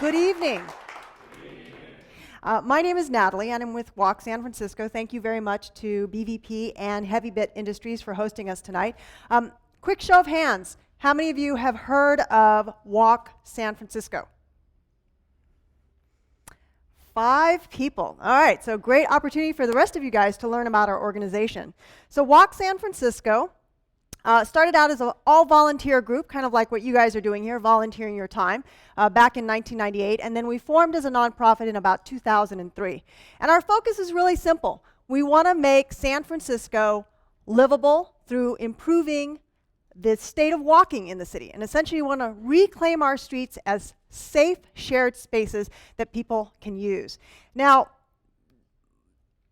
Good evening. My name is Natalie, and I'm with Walk San Francisco. Thank you very much to BVP and Heavybit Industries for hosting us tonight. Quick show of hands. How many of you have heard of Walk San Francisco? 5 people. All right, so great opportunity for the rest of you guys to learn about our organization. So Walk San Francisco started out as an all-volunteer group, kind of like what you guys are doing here, volunteering your time, back in 1998, and then we formed as a nonprofit in about 2003. And our focus is really simple. We want to make San Francisco livable through improving the state of walking in the city, and essentially we want to reclaim our streets as safe, shared spaces that people can use. Now,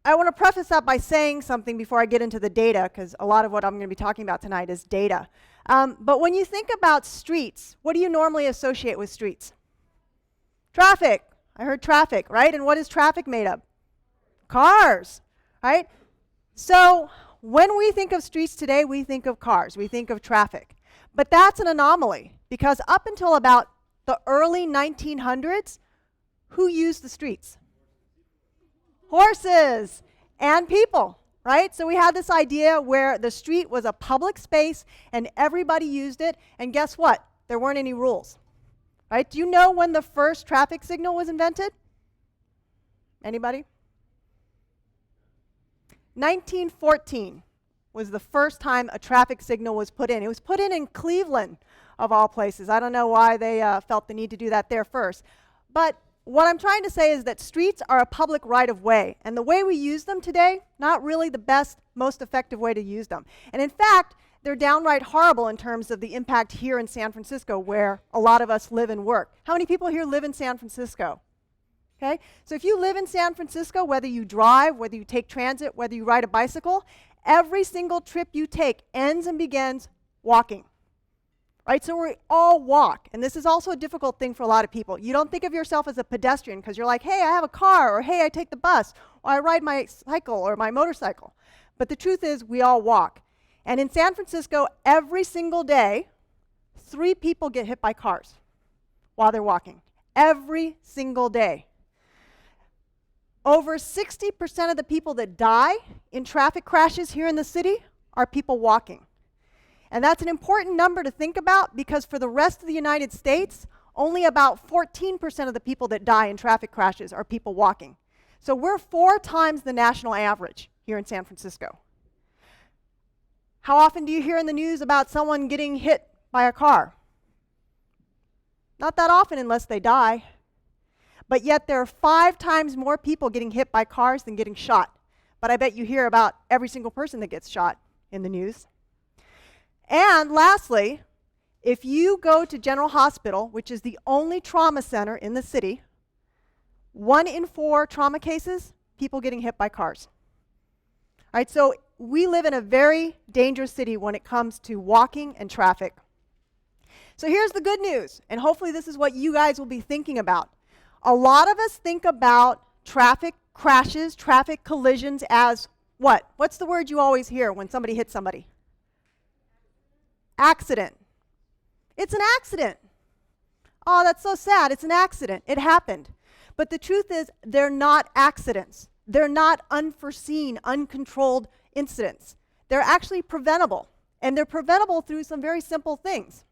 I want to preface that by saying something before I get into the data, because a lot of what I'm going to be talking about tonight is data. But when you think about streets, what do you normally associate with streets? Traffic. I heard traffic, right? And what is traffic made of? Cars, right? So when we think of streets today, we think of cars, we think of traffic. But that's an anomaly, because up until about the early 1900s, who used the streets? Horses and people, right? So we had this idea where the street was a public space and everybody used it, and guess what? There weren't any rules, right? Do you know when the first traffic signal was invented? Anybody? 1914 was the first time a traffic signal was put in. It was put in Cleveland, of all places. I don't know why they felt the need to do that there first. But what I'm trying to say is that streets are a public right-of-way, and the way we use them today, not really the best, most effective way to use them. And in fact, they're downright horrible in terms of the impact here in San Francisco, where a lot of us live and work. How many people here live in San Francisco? Okay, so if you live in San Francisco, whether you drive, whether you take transit, whether you ride a bicycle, every single trip you take ends and begins walking. Right, so we all walk, and this is also a difficult thing for a lot of people. You don't think of yourself as a pedestrian because you're like, hey, I have a car, or hey, I take the bus, or I ride my cycle or my motorcycle. But the truth is, we all walk. And in San Francisco, every single day, 3 people get hit by cars while they're walking. Every single day. Over 60% of the people that die in traffic crashes here in the city are people walking. And that's an important number to think about, because for the rest of the United States, only about 14% of the people that die in traffic crashes are people walking. So we're 4 times the national average here in San Francisco. How often do you hear in the news about someone getting hit by a car? Not that often unless they die. But yet there are 5 times more people getting hit by cars than getting shot. But I bet you hear about every single person that gets shot in the news. And lastly, if you go to General Hospital, which is the only trauma center in the city, 1 in 4 trauma cases, people getting hit by cars. All right, so we live in a very dangerous city when it comes to walking and traffic. So here's the good news, and hopefully this is what you guys will be thinking about. A lot of us think about traffic crashes, traffic collisions as what? What's the word you always hear when somebody hits somebody? Accident. It's an accident. Oh, that's so sad. It's an accident. It happened. But the truth is, they're not accidents. They're not unforeseen, uncontrolled incidents. They're actually preventable. And they're preventable through some very simple things.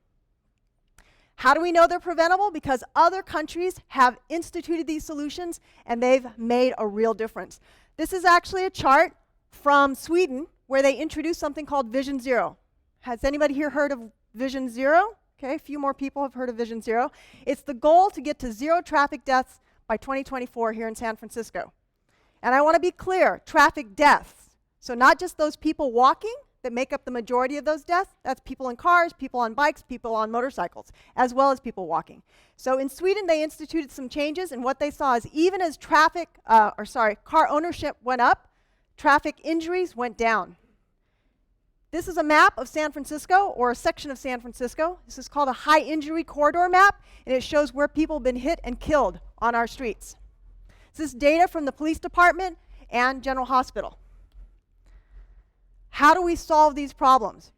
How do we know they're preventable? Because other countries have instituted these solutions, and they've made a real difference. This is actually a chart from Sweden, where they introduced something called Vision Zero. Has anybody here heard of Vision Zero? Okay, a few more people have heard of Vision Zero. It's the goal to get to 0 traffic deaths by 2024 here in San Francisco. And I want to be clear, traffic deaths. So not just those people walking that make up the majority of those deaths, that's people in cars, people on bikes, people on motorcycles, as well as people walking. So in Sweden, they instituted some changes, and what they saw is even as car ownership went up, traffic injuries went down. This is a map of San Francisco, or a section of San Francisco. This is called a high injury corridor map, and it shows where people have been hit and killed on our streets. This is data from the police department and General Hospital. How do we solve these problems?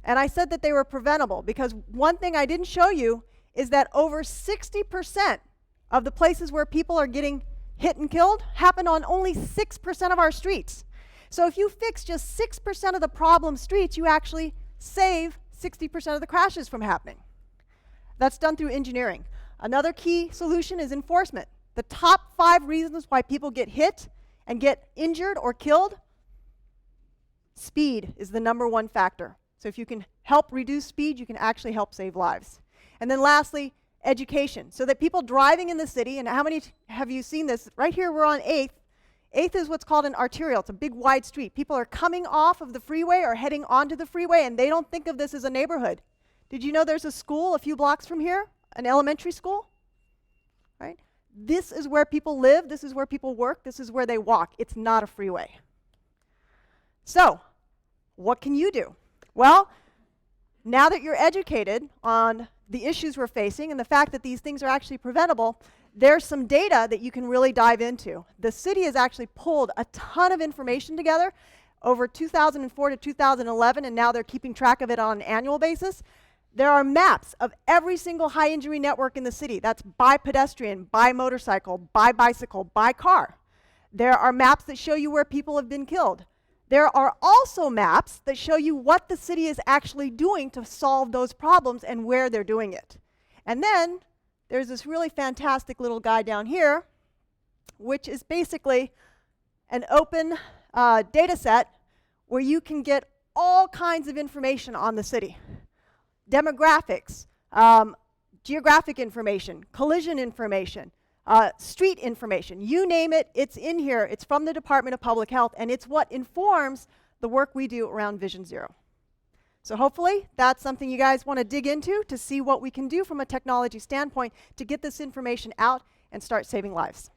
And I said that they were preventable because one thing I didn't show you is that over 60% of the places where people are getting hit and killed happen on only 6% of our streets. So if you fix just 6% of the problem streets, you actually save 60% of the crashes from happening. That's done through engineering. Another key solution is enforcement. The top 5 reasons why people get hit and get injured or killed, speed is the #1 factor. So if you can help reduce speed, you can actually help save lives. And then lastly, education. So that people driving in the city, and how many have you seen this? Right here we're on 8th. 8th is what's called an arterial. It's a big wide street. People are coming off of the freeway or heading onto the freeway, and they don't think of this as a neighborhood. Did you know there's a school a few blocks from here? An elementary school? Right? This is where people live. This is where people work. This is where they walk. It's not a freeway. So, what can you do? Well, now that you're educated on the issues we're facing and the fact that these things are actually preventable, there's some data that you can really dive into. The city has actually pulled a ton of information together over 2004 to 2011, and now they're keeping track of it on an annual basis. There are maps of every single high injury network in the city. That's by pedestrian, by motorcycle, by bicycle, by car. There are maps that show you where people have been killed. There are also maps that show you what the city is actually doing to solve those problems and where they're doing it. And then there's this really fantastic little guy down here, which is basically an open data set where you can get all kinds of information on the city. Demographics, geographic information, collision information, street information, you name it, it's in here. It's from the Department of Public Health, and it's what informs the work we do around Vision Zero. So hopefully that's something you guys want to dig into to see what we can do from a technology standpoint to get this information out and start saving lives.